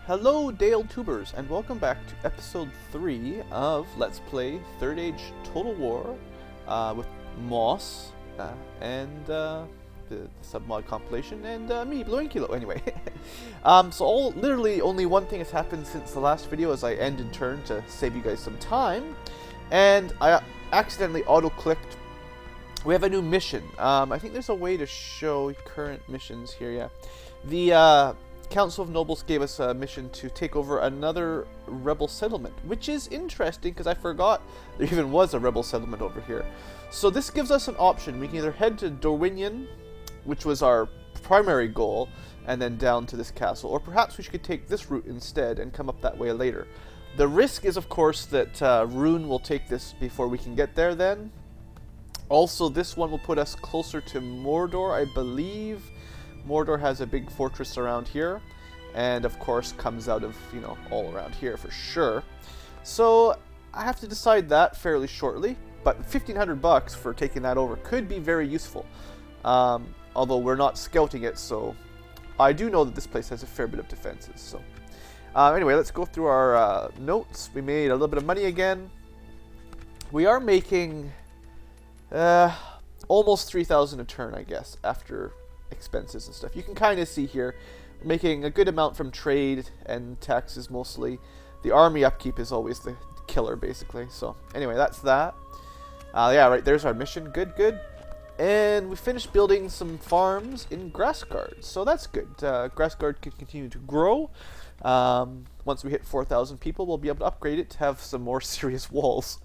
Hello Dale Tubers, and welcome back to episode 3 of Let's Play Third Age Total War with MOS and the submod compilation and me, BlueAnkylo. Anyway, so literally only one thing has happened since the last video as I end in turn to save you guys some time, and I accidentally auto-clicked. We have a new mission. I think there's a way to show current missions here, yeah. The Council of Nobles gave us a mission to take over another rebel settlement, which is interesting because I forgot there even was a rebel settlement over here. So this gives us an option. We can either head to Dorwinion, which was our primary goal, and then down to this castle, or perhaps we could take this route instead and come up that way later. The risk is, of course, that Rhun will take this before we can get there then. Also, this one will put us closer to Mordor, I believe. Mordor has a big fortress around here, and of course comes out of, you know, all around here for sure. So I have to decide that fairly shortly, but 1,500 bucks for taking that over could be very useful. Although we're not scouting it, so I do know that this place has a fair bit of defenses. So anyway, let's go through our notes. We made a little bit of money again. We are making almost 3,000 a turn, I guess, after expenses and stuff. You can kind of see here we're making a good amount from trade and taxes mostly. The army upkeep is always the killer basically. So anyway, that's that. Yeah, right, there's our mission. Good. And we finished building some farms in Grassguard, so that's good. Grassguard can continue to grow. Once we hit 4,000 people, we'll be able to upgrade it to have some more serious walls.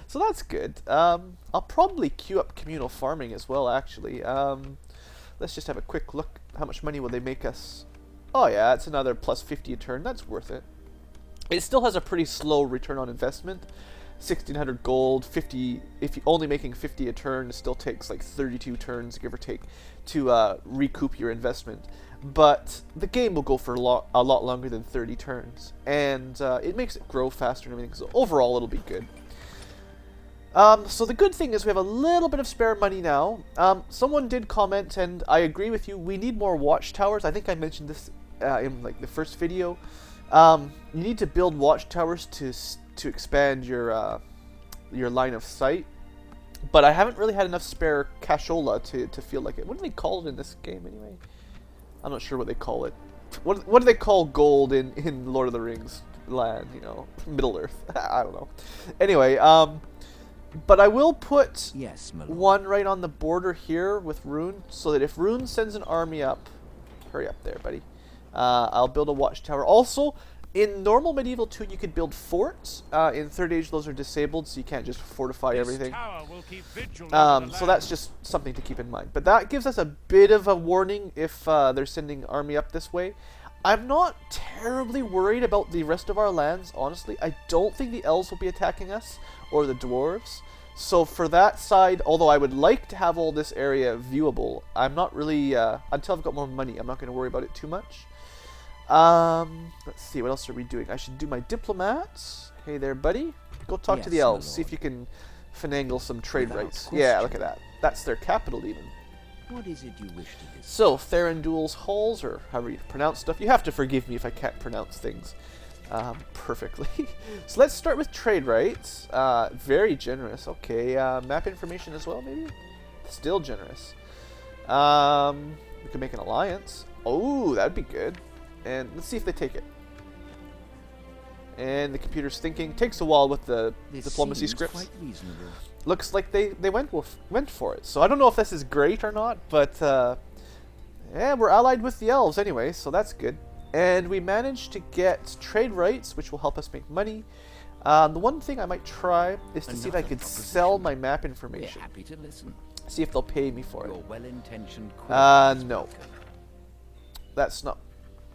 So that's good. I'll probably queue up communal farming as well, actually. Let's just have a quick look. How much money will they make us? Oh yeah, it's another plus 50 a turn. That's worth it. It still has a pretty slow return on investment. 1,600 gold, 50. If you're only making 50 a turn, it still takes like 32 turns, give or take, to recoup your investment. But the game will go for a lot longer than 30 turns, and it makes it grow faster and everything. So overall, it'll be good. So the good thing is we have a little bit of spare money now. Someone did comment, and I agree with you, we need more watchtowers. I think I mentioned this in like the first video. You need to build watchtowers to expand your line of sight. But I haven't really had enough spare cashola to feel like it. What do they call it in this game anyway? I'm not sure what they call it. What do they call gold in Lord of the Rings land, you know, Middle Earth? I don't know. Anyway, but I will put one right on the border here with Rhun, so that if Rhun sends an army up, hurry up there, buddy, I'll build a watchtower. Also, in normal Medieval 2, you could build forts. In Third Age, those are disabled, so you can't just fortify everything. So that's just something to keep in mind. But that gives us a bit of a warning if they're sending army up this way. I'm not terribly worried about the rest of our lands, honestly. I don't think the elves will be attacking us, or the dwarves. So for that side, although I would like to have all this area viewable, I'm not really, until I've got more money, I'm not going to worry about it too much. Let's see, what else are we doing? I should do my diplomats. Hey there, buddy. Go talk to the elves, see if you can finagle some trade rights. Yeah, look at that. That's their capital even. What is it you wish to do? So, Thranduil's halls, or however you pronounce stuff. You have to forgive me if I can't pronounce things perfectly. So let's start with trade rights. Very generous. Okay, map information as well, maybe? Still generous. We could make an alliance. Oh, that'd be good. And let's see if they take it. And the computer's thinking. Takes a while with the diplomacy scripts. Looks like they went for it. So I don't know if this is great or not, but yeah, we're allied with the elves anyway, so that's good. And we managed to get trade rights, which will help us make money. The one thing I might try is to see if I could sell my map information. Happy to listen. See if they'll pay me for it. Your well-intentioned no. That's not.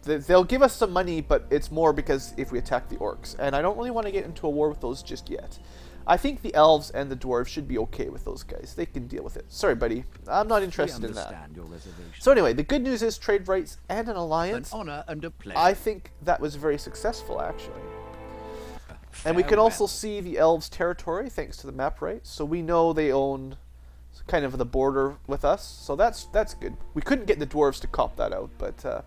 They'll give us some money, but it's more because if we attack the orcs. And I don't really want to get into a war with those just yet. I think the elves and the dwarves should be okay with those guys. They can deal with it. Sorry, buddy. I'm not interested in that. So anyway, the good news is trade rights and an alliance. An honor and a pleasure. I think that was very successful, actually. And we can also see the elves' territory thanks to the map rights. So we know they own kind of the border with us. So that's good. We couldn't get the dwarves to cop that out, but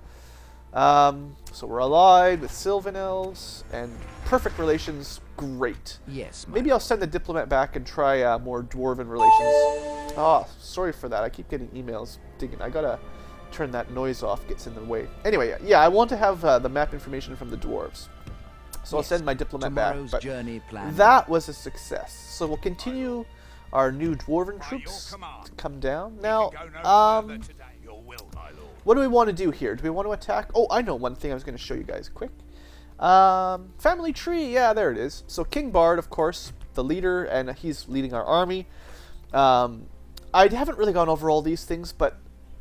So we're allied with Sylvan Elves, and perfect relations, great. Yes, Maybe I'll send the diplomat back and try more dwarven relations. Oh, sorry for that. I keep getting emails digging. I gotta turn that noise off, gets in the way. Anyway, yeah, I want to have the map information from the dwarves. So I'll send my diplomat back. But journey plan. that was a success. So we'll continue our new dwarven troops to come down. Now, what do we want to do here? Do we want to attack? Oh, I know one thing I was going to show you guys quick. Family tree, yeah, there it is. So King Bard, of course, the leader, and he's leading our army. I haven't really gone over all these things, but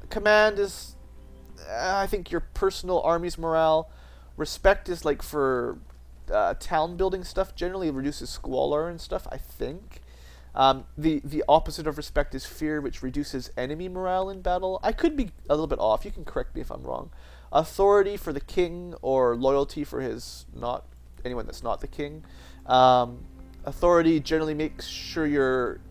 command is, I think, your personal army's morale. Respect is like for town building stuff. Generally reduces squalor and stuff, I think. The opposite of respect is fear, which reduces enemy morale in battle. I could be a little bit off. You can correct me if I'm wrong. Authority for the king, or loyalty for anyone that's not the king. Authority generally makes sure your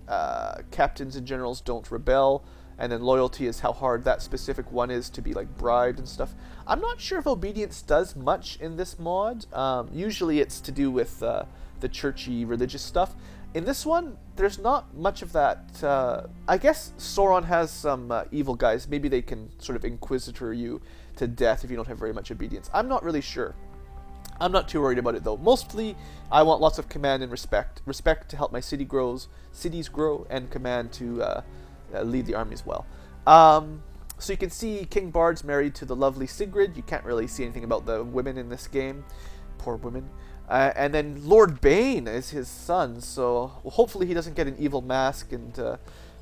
captains and generals don't rebel, and then loyalty is how hard that specific one is to be like bribed and stuff. I'm not sure if obedience does much in this mod. Usually it's to do with the churchy religious stuff. In this one, there's not much of that. I guess Sauron has some evil guys. Maybe they can sort of inquisitor you to death if you don't have very much obedience. I'm not really sure. I'm not too worried about it though. Mostly, I want lots of command and respect. Respect to help my cities grow, and command to lead the army as well. So you can see King Bard's married to the lovely Sigrid. You can't really see anything about the women in this game. Poor women. And then Lord Bane is his son, so hopefully he doesn't get an evil mask and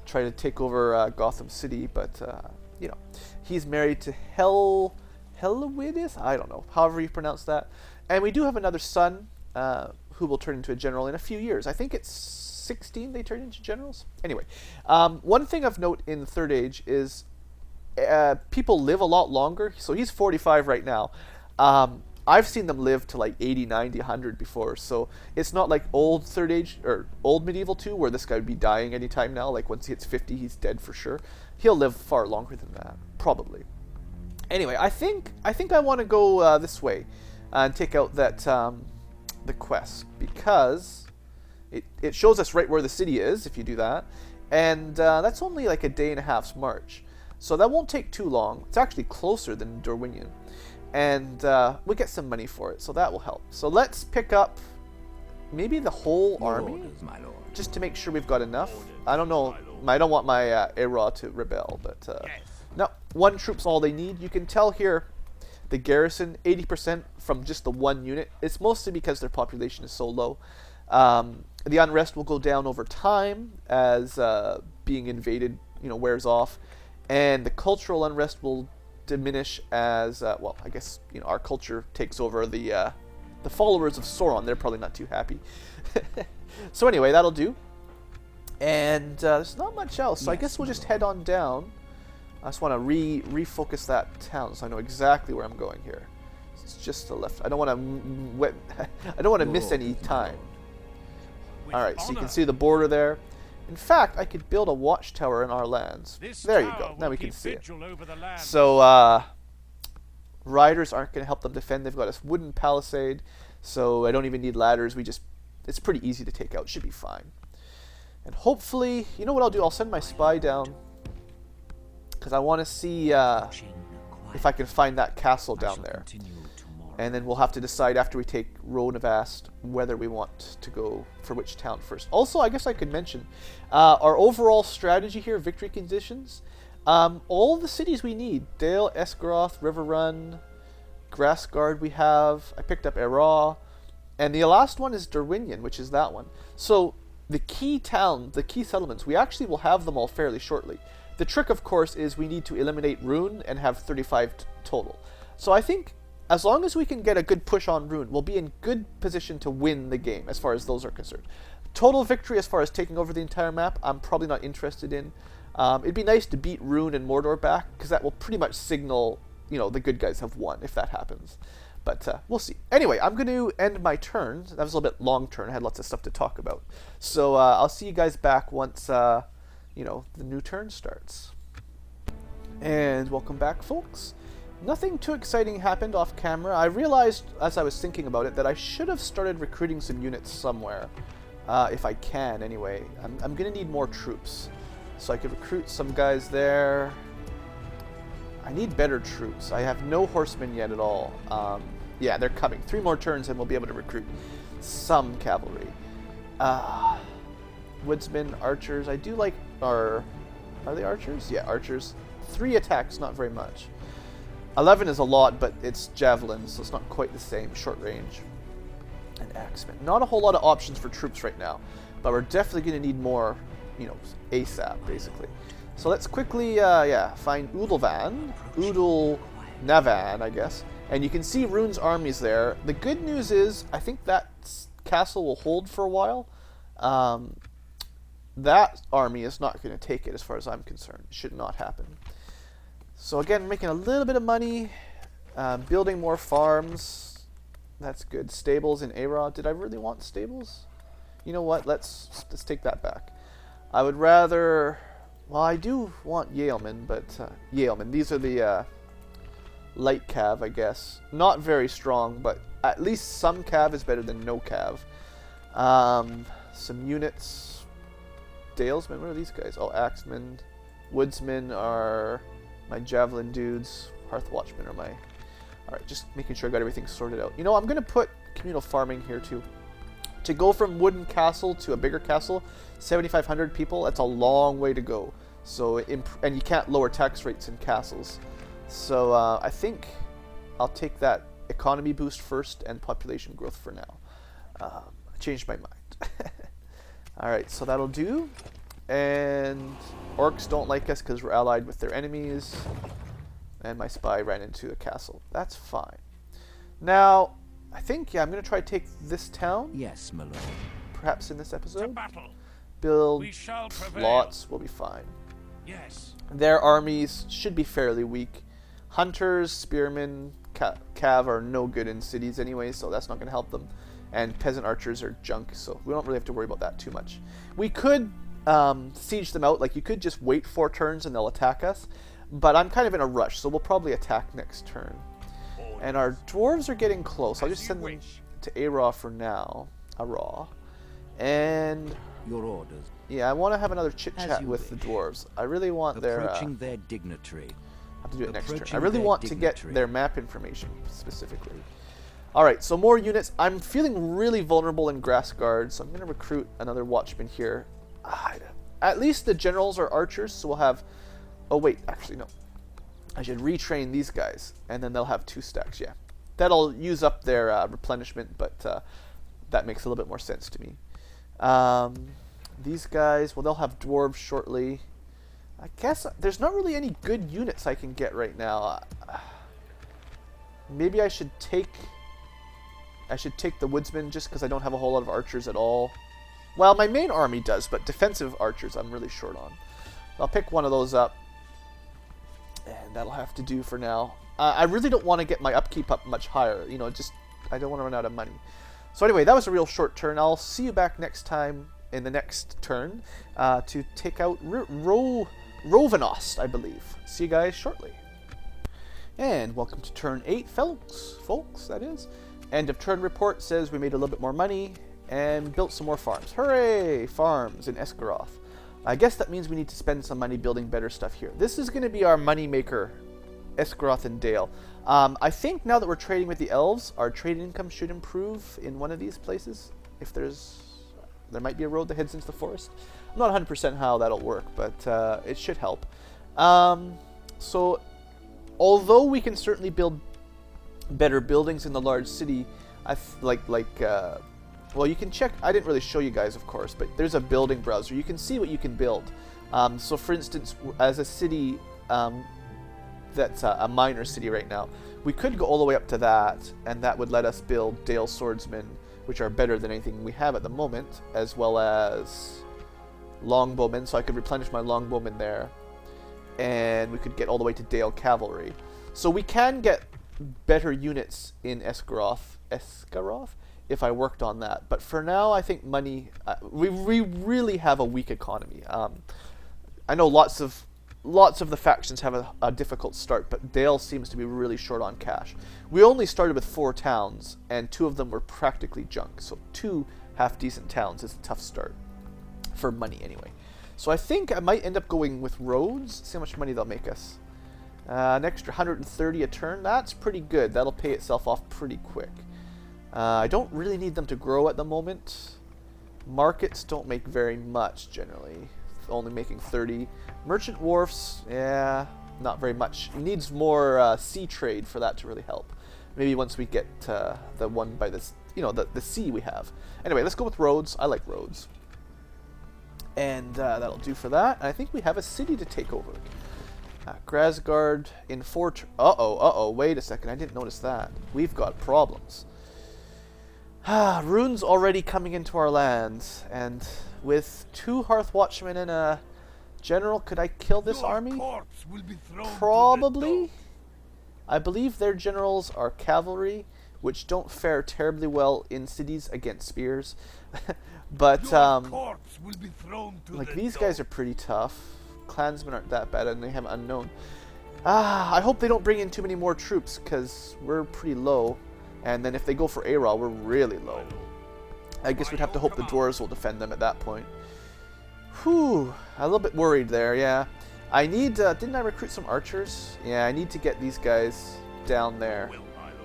try to take over Gotham City, but, you know, he's married to Helwidith? I don't know, however you pronounce that. And we do have another son who will turn into a general in a few years. I think it's 16 they turn into generals. Anyway, one thing of note in the Third Age is people live a lot longer. So he's 45 right now. I've seen them live to like 80, 90, 100 before, so it's not like old Third Age or old Medieval 2 where this guy would be dying anytime now. Like once he hits 50, he's dead for sure. He'll live far longer than that, probably. Anyway, I think I want to go this way and take out that the quest, because it shows us right where the city is if you do that, and that's only like a day and a half's march, so that won't take too long. It's actually closer than Dorwinion. And we get some money for it, so that will help. So let's pick up maybe the whole army, just to make sure we've got enough. I don't know. I don't want my Era to rebel, but no, one troop's all they need. You can tell here the garrison, 80% from just the one unit. It's mostly because their population is so low. The unrest will go down over time as being invaded, wears off, and the cultural unrest will diminish as well. I guess our culture takes over the followers of Sauron. They're probably not too happy. So anyway, that'll do. And there's not much else. So I guess we'll just head on down. I just want to refocus that town, so I know exactly where I'm going here. It's just to the left. I don't want to miss any time. All right, so you can see the border there. In fact, I could build a watchtower in our lands. There you go. Now we can see it. So, riders aren't going to help them defend. They've got a wooden palisade, so I don't even need ladders. It's pretty easy to take out. Should be fine. And hopefully, you know what I'll do? I'll send my spy down, because I want to see if I can find that castle down there. And then we'll have to decide after we take Rhovanost whether we want to go for which town first. Also, I guess I could mention our overall strategy here, victory conditions. All the cities we need, Dale, Esgaroth, Rhun, Grassguard we have. I picked up Era. And the last one is Dorwinion, which is that one. So the key towns, the key settlements, we actually will have them all fairly shortly. The trick, of course, is we need to eliminate Rhun and have 35 total. So I think as long as we can get a good push on Rhun, we'll be in good position to win the game as far as those are concerned. Total victory as far as taking over the entire map, I'm probably not interested in. It'd be nice to beat Rhun and Mordor back, because that will pretty much signal, the good guys have won if that happens. But we'll see. Anyway, I'm going to end my turn. That was a little bit long turn. I had lots of stuff to talk about. So I'll see you guys back once, the new turn starts. And welcome back, folks. Nothing too exciting happened off camera. I realized, as I was thinking about it, that I should have started recruiting some units somewhere. If I can, anyway. I'm going to need more troops. So I could recruit some guys there. I need better troops. I have no horsemen yet at all. Yeah, they're coming. 3 more turns and we'll be able to recruit some cavalry. Woodsmen, archers. I do like our... Are they archers? Yeah, archers. 3 attacks, not very much. 11 is a lot, but it's javelins, so it's not quite the same. Short range. And axemen. Not a whole lot of options for troops right now, but we're definitely going to need more, you know, ASAP, basically. So let's quickly, find Navan, I guess. And you can see Rhoon's armies there. The good news is, I think that castle will hold for a while. That army is not going to take it, as far as I'm concerned. It should not happen. So again, making a little bit of money, building more farms. That's good. Stables in Arod. Did I really want stables? You know what? Let's take that back. I would rather... Well, I do want Yeomen, but... Yeomen. These are the light cav, I guess. Not very strong, but at least some cav is better than no cav. Some units. Dalesmen. What are these guys? Oh, Axemen. Woodsmen are... my javelin dudes. Hearth Watchmen are my... Alright, just making sure I got everything sorted out. You know, I'm going to put communal farming here too. To go from wooden castle to a bigger castle, 7,500 people, that's a long way to go. So, and you can't lower tax rates in castles. So, I think I'll take that economy boost first and population growth for now. I changed my mind. Alright, so that'll do. And orcs don't like us because we're allied with their enemies. And my spy ran into a castle. That's fine. Now, I think, yeah, I'm going to try to take this town. Yes, my lord. Perhaps in this episode. To battle. Build We shall prevail. lots. We'll be fine. Yes. Their armies should be fairly weak. Hunters, spearmen, cav are no good in cities anyway, so that's not going to help them. And peasant archers are junk, so we don't really have to worry about that too much. We could siege them out. Like, you could just wait 4 turns and they'll attack us. But I'm kind of in a rush, so we'll probably attack next turn. And our dwarves are getting close. I'll just send them to Arah for now. Arah. And... Your orders. yeah, I want to have another chit-chat with the dwarves. I really want their... Approaching their dignitary. I have to do it next turn. I Approaching really their want to get dignitary. their map information, specifically. Alright, so more units. I'm feeling really vulnerable in Grass Guard, so I'm going to recruit another watchman here. At least the generals are archers, so we'll have... oh, wait, actually, no. I should retrain these guys, and then they'll have 2 stacks, yeah. That'll use up their replenishment, but that makes a little bit more sense to me. These guys, well, they'll have dwarves shortly. I guess there's not really any good units I can get right now. Maybe I should take the woodsmen just because I don't have a whole lot of archers at all. Well, my main army does, but defensive archers I'm really short on. I'll pick one of those up. And that'll have to do for now. I really don't want to get my upkeep up much higher. You know, just, I don't want to run out of money. So anyway, that was a real short turn. I'll see you back next time in the next turn to take out Rhovanost, I believe. See you guys shortly. And welcome to turn 8, folks, that is. End of turn report says we made a little bit more money and built some more farms. Hooray! Farms in Esgaroth. I guess that means we need to spend some money building better stuff here. This is going to be our money maker, Esgaroth and Dale. I think now that we're trading with the elves, our trade income should improve in one of these places. If there might be a road that heads into the forest. I'm not 100% how that'll work, but it should help. So, although we can certainly build better buildings in the large city, well, you can check. I didn't really show you guys, of course, but there's a building browser. You can see what you can build. So, for instance, as a city that's a minor city right now, we could go all the way up to that, and that would let us build Dale swordsmen, which are better than anything we have at the moment, as well as longbowmen. So I could replenish my longbowmen there, and we could get all the way to Dale cavalry. So we can get better units in Esgaroth. If I worked on that. But for now, I think money... we really have a weak economy. I know lots of lots of the factions have a difficult start, but Dale seems to be really short on cash. We only started with 4 towns, and 2 of them were practically junk. So 2 half-decent towns is a tough start. For money, anyway. So I think I might end up going with roads. See how much money they'll make us. An extra 130 a turn. That's pretty good. That'll pay itself off pretty quick. I don't really need them to grow at the moment. Markets don't make very much, generally. Only making 30. Merchant wharfs, yeah, not very much. It needs more sea trade for that to really help. Maybe once we get the one by this, the sea we have. Anyway, let's go with roads. I like roads. And that'll do for that. And I think we have a city to take over. Grasgard in 4... Uh-oh, wait a second. I didn't notice that. We've got problems. Rhoon's already coming into our lands. And with 2 Hearth Watchmen and a general, could I kill this army? Probably. I believe their generals are cavalry, which don't fare terribly well in cities against spears. But, like, these guys are pretty tough. Clansmen aren't that bad, and they have unknown. I hope they don't bring in too many more troops, because we're pretty low. And then if they go for Aral, we're really low. I guess we'd have to hope the dwarves will defend them at that point. Whew, a little bit worried there, yeah. I need, didn't I recruit some archers? Yeah, I need to get these guys down there.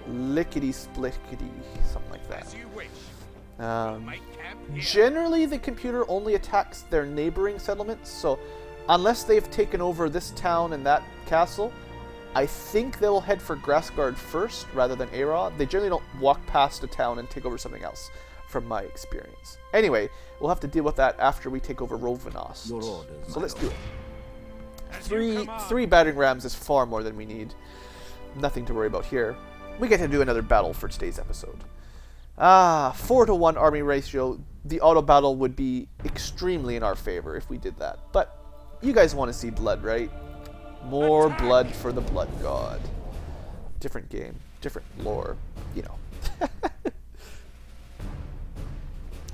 Lickety-splickety, something like that. Generally, the computer only attacks their neighboring settlements, so unless they've taken over this town and that castle, I think they'll head for Grasgard first rather than Arod. They generally don't walk past a town and take over something else, from my experience. Anyway, we'll have to deal with that after we take over Rhovanost. So let's do it. Three battering rams is far more than we need. Nothing to worry about here. We get to do another battle for today's episode. 4-to-1 army ratio. The auto battle would be extremely in our favor if we did that. But you guys want to see blood, right? More blood for the blood god. Different game, different lore,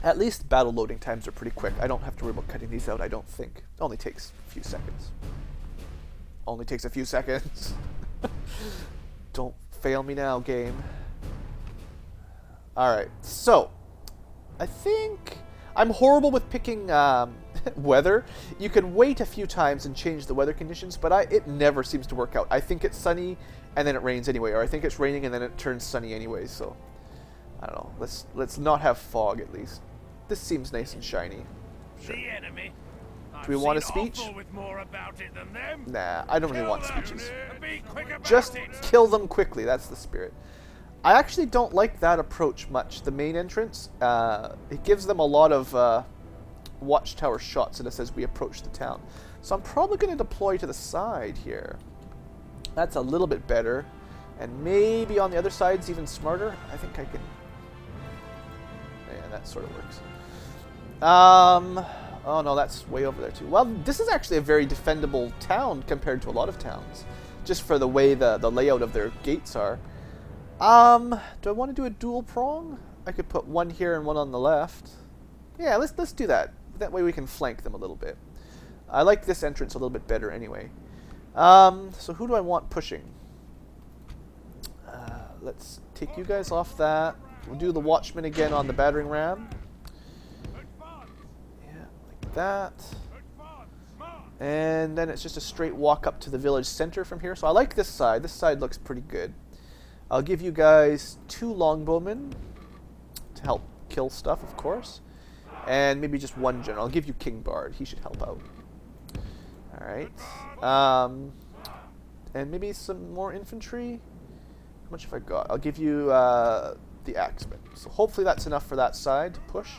At least battle loading times are pretty quick. I don't have to worry about cutting these out, I don't think. It only takes a few seconds. Only takes a few seconds. Don't fail me now, game. Alright, so I think I'm horrible with picking weather. You can wait a few times and change the weather conditions, but it never seems to work out. I think it's sunny and then it rains anyway, or I think it's raining and then it turns sunny anyway, so I don't know. Let's not have fog at least. This seems nice and shiny. Sure. The enemy. Do we want a speech? With more about it than them. Nah, I don't really want speeches. Be quick about Just it. kill them quickly, that's the spirit. I actually don't like that approach much, the main entrance. It gives them a lot of watchtower shots and it says we approach the town. So I'm probably going to deploy to the side here. That's a little bit better. And maybe on the other side's even smarter. I think I can... Yeah, that sort of works. Oh no, that's way over there too. Well, this is actually a very defendable town compared to a lot of towns. Just for the way the layout of their gates are. Do I want to do a dual prong? I could put one here and one on the left. Yeah, let's do that. That way we can flank them a little bit. I like this entrance a little bit better anyway. So who do I want pushing? Let's take you guys off that. We'll do the Watchman again on the battering ram. Yeah, like that. And then it's just a straight walk up to the village center from here. So I like this side. This side looks pretty good. I'll give you guys 2 longbowmen to help kill stuff, of course. And maybe just 1 general. I'll give you King Bard. He should help out. Alright. And maybe some more infantry. How much have I got? I'll give you the axemen. So hopefully that's enough for that side to push.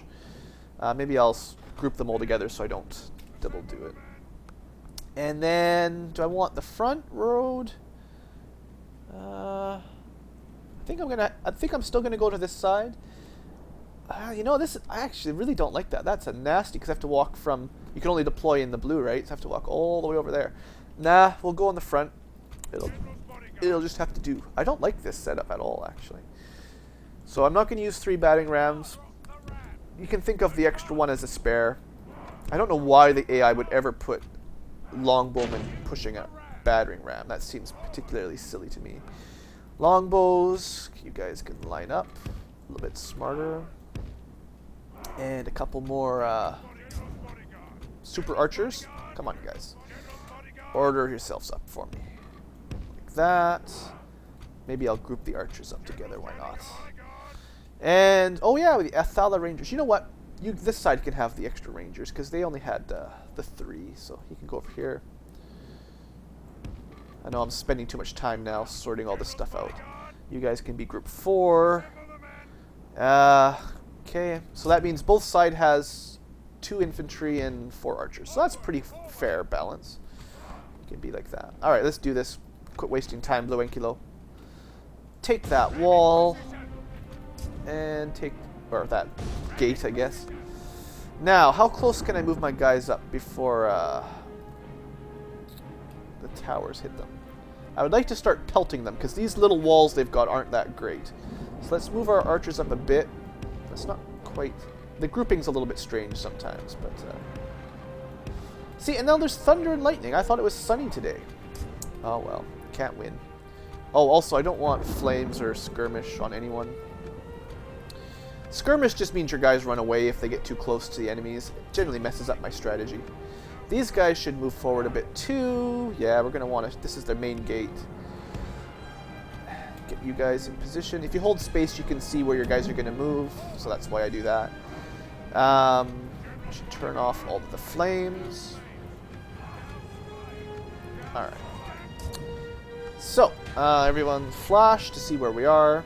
Maybe I'll group them all together so I don't double do it. And then, do I want the front road? I think I'm still gonna go to this side. I actually really don't like that. That's a nasty, because I have to walk from... You can only deploy in the blue, right? So I have to walk all the way over there. Nah, we'll go on the front. It'll just have to do. I don't like this setup at all, actually. So I'm not going to use 3 battering rams. You can think of the extra one as a spare. I don't know why the AI would ever put longbowmen pushing a battering ram. That seems particularly silly to me. Longbows, you guys can line up a little bit smarter. And a couple more super archers. Come on, you guys. Order yourselves up for me. Like that. Maybe I'll group the archers up together, why not? And, oh yeah, with the Athala Rangers. You know what? This side can have the extra Rangers, because they only had the 3, so you can go over here. I know I'm spending too much time now sorting all this stuff out. You guys can be group 4. Okay, so that means both side has 2 infantry and 4 archers. So that's pretty fair balance. It can be like that. Alright, let's do this. Quit wasting time, BlueAnkylo. Take that wall. And take... or that gate, I guess. Now, how close can I move my guys up before the towers hit them? I would like to start pelting them, because these little walls they've got aren't that great. So let's move our archers up a bit. That's not quite... the grouping's a little bit strange sometimes, but... See, and now there's thunder and lightning. I thought it was sunny today. Oh well, can't win. Oh, also, I don't want flames or skirmish on anyone. Skirmish just means your guys run away if they get too close to the enemies. It generally messes up my strategy. These guys should move forward a bit too. Yeah, we're going to want to... this is their main gate. Get you guys in position. If you hold space, you can see where your guys are going to move. So that's why I do that. Should turn off all of the flames. Alright. So, everyone flash to see where we are.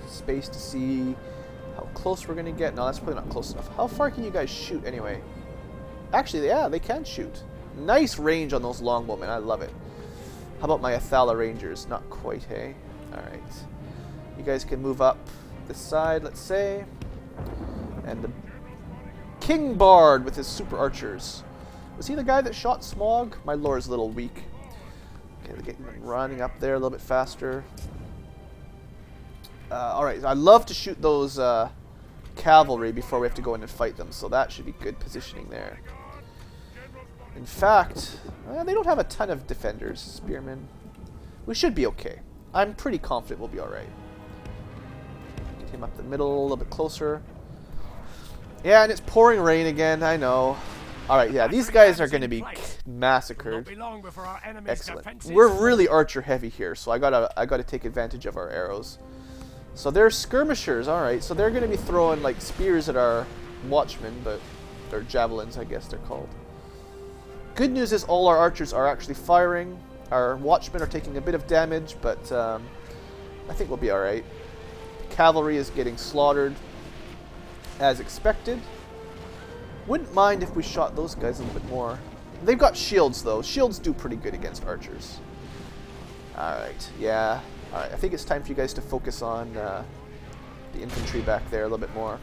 Space to see how close we're going to get. No, that's probably not close enough. How far can you guys shoot anyway? Actually, yeah, they can shoot. Nice range on those longbowmen. I love it. How about my Athala Rangers? Not quite, hey? Alright. You guys can move up this side, let's say. And the King Bard with his super archers. Was he the guy that shot Smog? My lore's a little weak. Okay, they're getting running up there a little bit faster. Alright, I love to shoot those cavalry before we have to go in and fight them, so that should be good positioning there. In fact, they don't have a ton of defenders, spearmen. We should be okay. I'm pretty confident we'll be alright. Get him up the middle, a little bit closer. Yeah, and it's pouring rain again, I know. Alright, yeah, these guys are going to be massacred. Excellent. We're really archer heavy here, so I gotta take advantage of our arrows. So they're skirmishers, alright. So they're going to be throwing like spears at our watchmen, but they're javelins, I guess they're called. Good news is all our archers are actually firing. Our watchmen are taking a bit of damage, but I think we'll be alright. Cavalry is getting slaughtered as expected. Wouldn't mind if we shot those guys a little bit more. They've got shields, though. Shields do pretty good against archers. Alright, yeah. Alright, I think it's time for you guys to focus on the infantry back there a little bit more.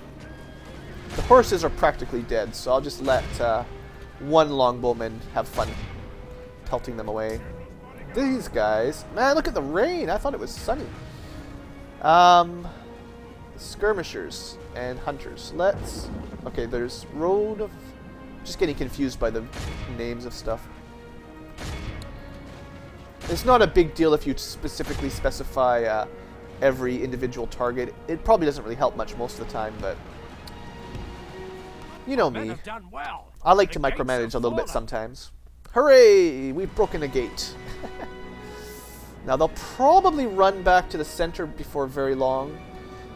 The horses are practically dead, so I'll just let one longbowman have fun pelting them away. These guys... man, look at the rain! I thought it was sunny. Skirmishers and hunters. Let's... okay, there's road of... just getting confused by the names of stuff. It's not a big deal if you specifically specify every individual target. It probably doesn't really help much most of the time, but... you know me. I like to micromanage a little bit sometimes. Hooray! We've broken a gate. Now they'll probably run back to the center before very long,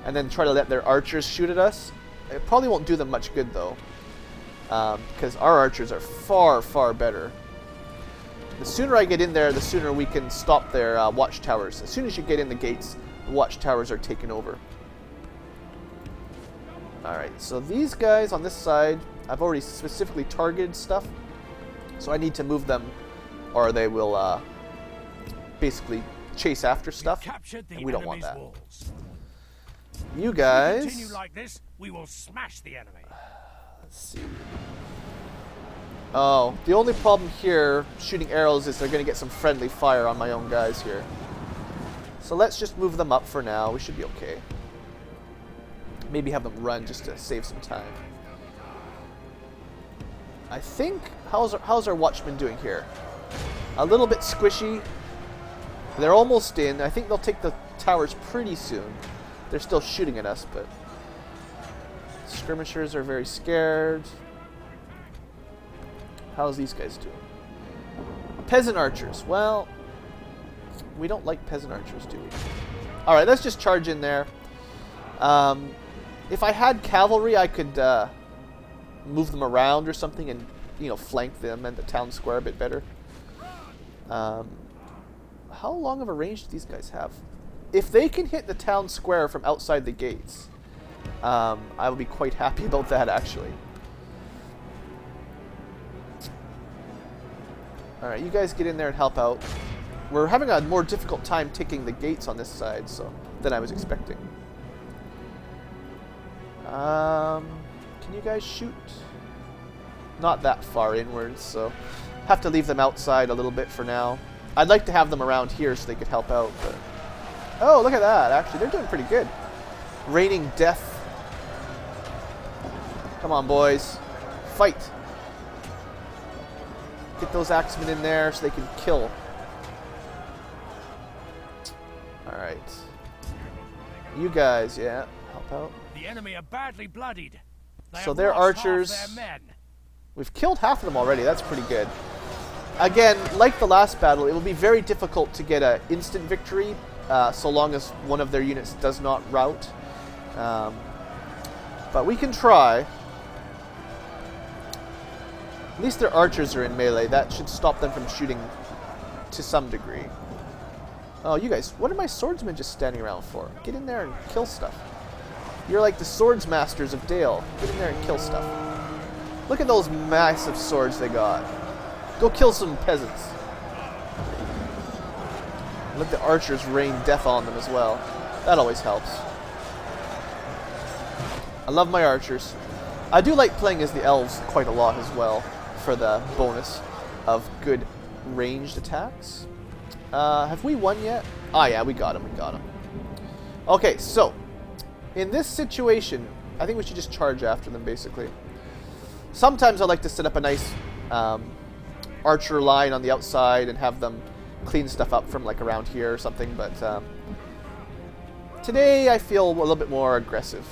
and then try to let their archers shoot at us. It probably won't do them much good though, because our archers are far, far better. The sooner I get in there, the sooner we can stop their watchtowers. As soon as you get in the gates, the watchtowers are taken over. Alright, so these guys on this side, I've already specifically targeted stuff, so I need to move them, or they will basically chase after stuff, and we don't want that. You guys... if we continue like this, we will smash the enemy. Let's see. Oh, the only problem here, shooting arrows, is they're going to get some friendly fire on my own guys here. So let's just move them up for now. We should be okay. Maybe have them run just to save some time. I think, how's our watchman doing here? A little bit squishy. They're almost in. I think they'll take the towers pretty soon. They're still shooting at us, but skirmishers are very scared. How's these guys doing? Peasant archers. Well, we don't like peasant archers, do we? Alright, let's just charge in there. If I had cavalry, I could move them around or something and, you know, flank them and the town square a bit better. How long of a range do these guys have? If they can hit the town square from outside the gates, I will be quite happy about that, actually. Alright, you guys get in there and help out. We're having a more difficult time taking the gates on this side than I was expecting. Can you guys shoot? Not that far inwards, so have to leave them outside a little bit for now. I'd like to have them around here so they could help out, but... Oh, look at that, actually. They're doing pretty good. Raining death. Come on, boys. Fight. Get those axemen in there so they can kill. Alright. You guys, yeah, help out. The enemy are badly bloodied. So they're archers. Their men. We've killed half of them already. That's pretty good. Again, like the last battle, it will be very difficult to get an instant victory so long as one of their units does not rout. But we can try. At least their archers are in melee. That should stop them from shooting to some degree. Oh, you guys, what are my swordsmen just standing around for? Get in there and kill stuff. You're like the swords masters of Dale. Get in there and kill stuff. Look at those massive swords they got. Go kill some peasants. Let the archers rain death on them as well. That always helps. I love my archers. I do like playing as the elves quite a lot as well for the bonus of good ranged attacks. Have we won yet? Ah, yeah, we got him. We got him. Okay, so in this situation, I think we should just charge after them, basically. Sometimes I like to set up a nice archer line on the outside and have them clean stuff up from like around here or something, but today I feel a little bit more aggressive.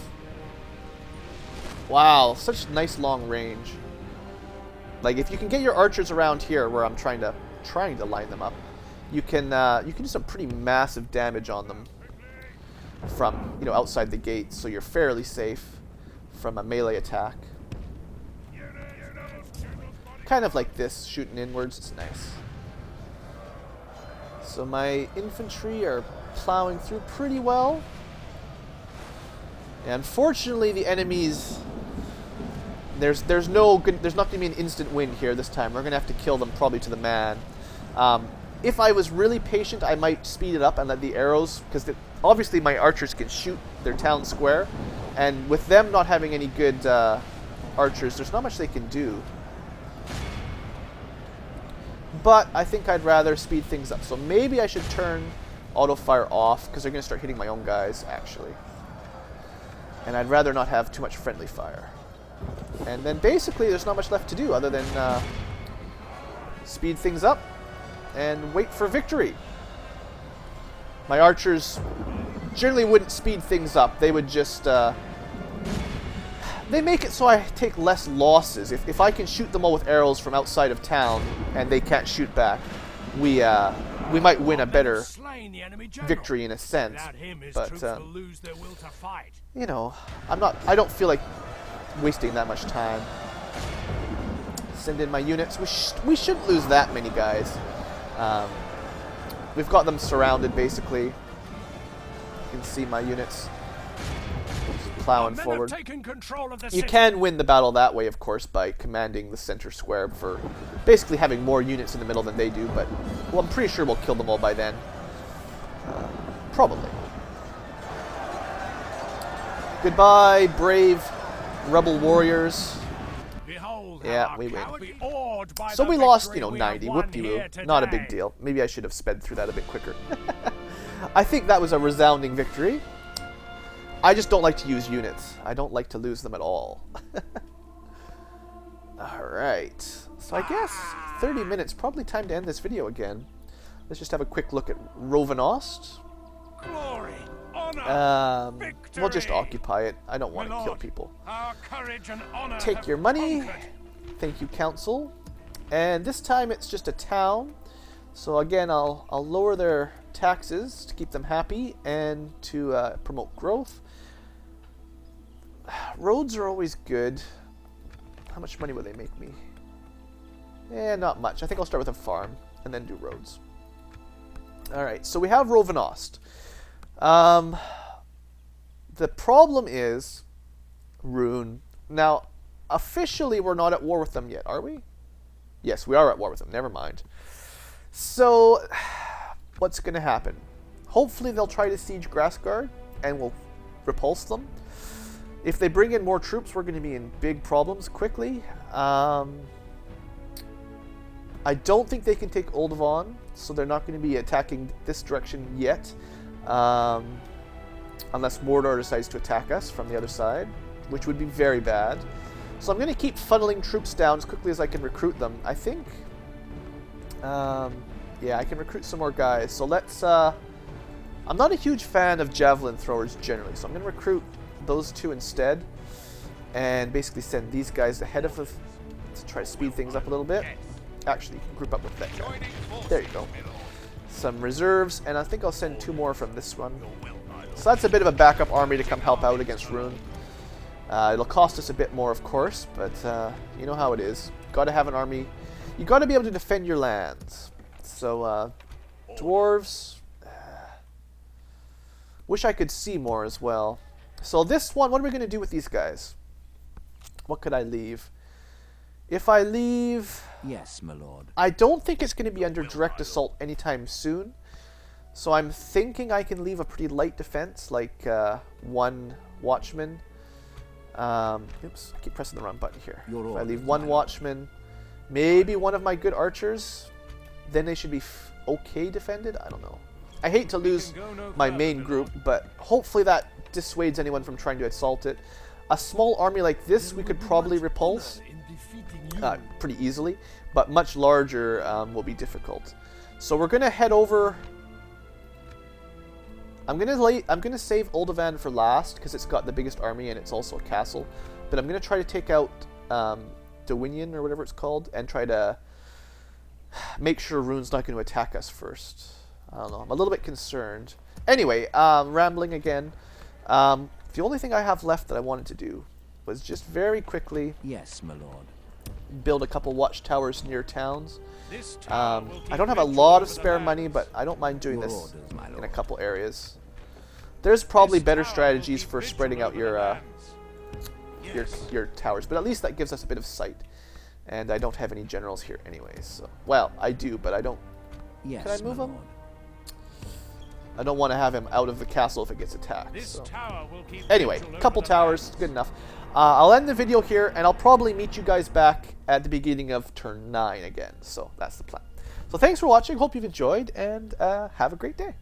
Some such nice long range. Like if you can get your archers around here where I'm trying to line them up, you can do some pretty massive damage on them from, you know, outside the gate, so you're fairly safe from a melee attack. Kind of like this, shooting inwards, it's nice. So my infantry are plowing through pretty well. And unfortunately the enemies, there's not going to be an instant win here this time. We're going to have to kill them probably to the man. If I was really patient, I might speed it up and let the arrows, because obviously my archers can shoot their town square, and with them not having any good archers, there's not much they can do. But I think I'd rather speed things up. So maybe I should turn auto fire off, because they're going to start hitting my own guys, actually. And I'd rather not have too much friendly fire. And then basically there's not much left to do other than speed things up and wait for victory. My archers generally wouldn't speed things up. They would just... they make it so I take less losses. If I can shoot them all with arrows from outside of town and they can't shoot back, we might win a better victory in a sense. But you know, I don't feel like wasting that much time. Send in my units. We shouldn't lose that many guys. We've got them surrounded basically. You can see my units plowing forward. You can win the battle that way, of course, by commanding the center square for basically having more units in the middle than they do, but well, I'm pretty sure we'll kill them all by then. Probably. Goodbye, brave rebel warriors. Yeah, we win. So we lost, 90. Whoop-de-woo. Not a big deal. Maybe I should have sped through that a bit quicker. I think that was a resounding victory. I just don't like to use units. I don't like to lose them at all. Alright. So I guess 30 minutes, probably time to end this video again. Let's just have a quick look at Rhovanost. Glory, honor, victory. We'll just occupy it. I don't want My to kill lord, people. Our courage and honor Take have your money. conquered. Thank you, Council. And this time it's just a town. So again, I'll lower their taxes to keep them happy and to promote growth. Roads are always good. How much money will they make me? Not much. I think I'll start with a farm and then do roads. Alright, so we have Rhovanost. The problem is Rhun. Now, officially we're not at war with them yet, are we? Yes, we are at war with them. Never mind. So, what's going to happen? Hopefully they'll try to siege Grassguard and we'll repulse them. If they bring in more troops, we're going to be in big problems quickly. I don't think they can take Oldavon, so they're not going to be attacking this direction yet. Unless Mordor decides to attack us from the other side, which would be very bad. So I'm going to keep funneling troops down as quickly as I can recruit them. I think, yeah, I can recruit some more guys. So let's, I'm not a huge fan of javelin throwers generally, so I'm going to recruit those two instead. And basically send these guys ahead of us to try to speed things up a little bit. Actually, you can group up with that guy. There you go. Some reserves, and I think I'll send 2 more from this one. So that's a bit of a backup army to come help out against Rhun. It'll cost us a bit more, of course, but you know how it is. Got to have an army. You got to be able to defend your lands. So, dwarves. Wish I could see more as well. So this one, what are we going to do with these guys? What could I leave? If I leave... Yes, my lord. I don't think it's going to be under direct assault anytime soon. So I'm thinking I can leave a pretty light defense, like 1 watchman. Oops, I keep pressing the wrong button here. If I leave 1 watchman, maybe 1 of my good archers, then they should be okay defended. I don't know. I hate to lose my main group, but hopefully that dissuades anyone from trying to assault it. A small army like this we could probably repulse pretty easily, but much larger will be difficult. So we're gonna head over. I'm gonna save Oldavon for last because it's got the biggest army and it's also a castle. But I'm gonna try to take out Dwinion or whatever it's called and try to make sure Rhune's not going to attack us first. I don't know. I'm a little bit concerned. Anyway, rambling again. The only thing I have left that I wanted to do was just very quickly. Yes, my lord. Build a couple watchtowers near towns. I don't have a lot of spare money, but I don't mind doing this in a couple areas. There's probably better strategies for spreading out your towers, but at least that gives us a bit of sight. And I don't have any generals here anyways. So, well, I do, but I don't. Yes, can I move him? I don't want to have him out of the castle if it gets attacked. So. Anyway, couple towers, good enough. I'll end the video here, and I'll probably meet you guys back at the beginning of turn 9 again. So that's the plan. So thanks for watching. Hope you've enjoyed, and have a great day.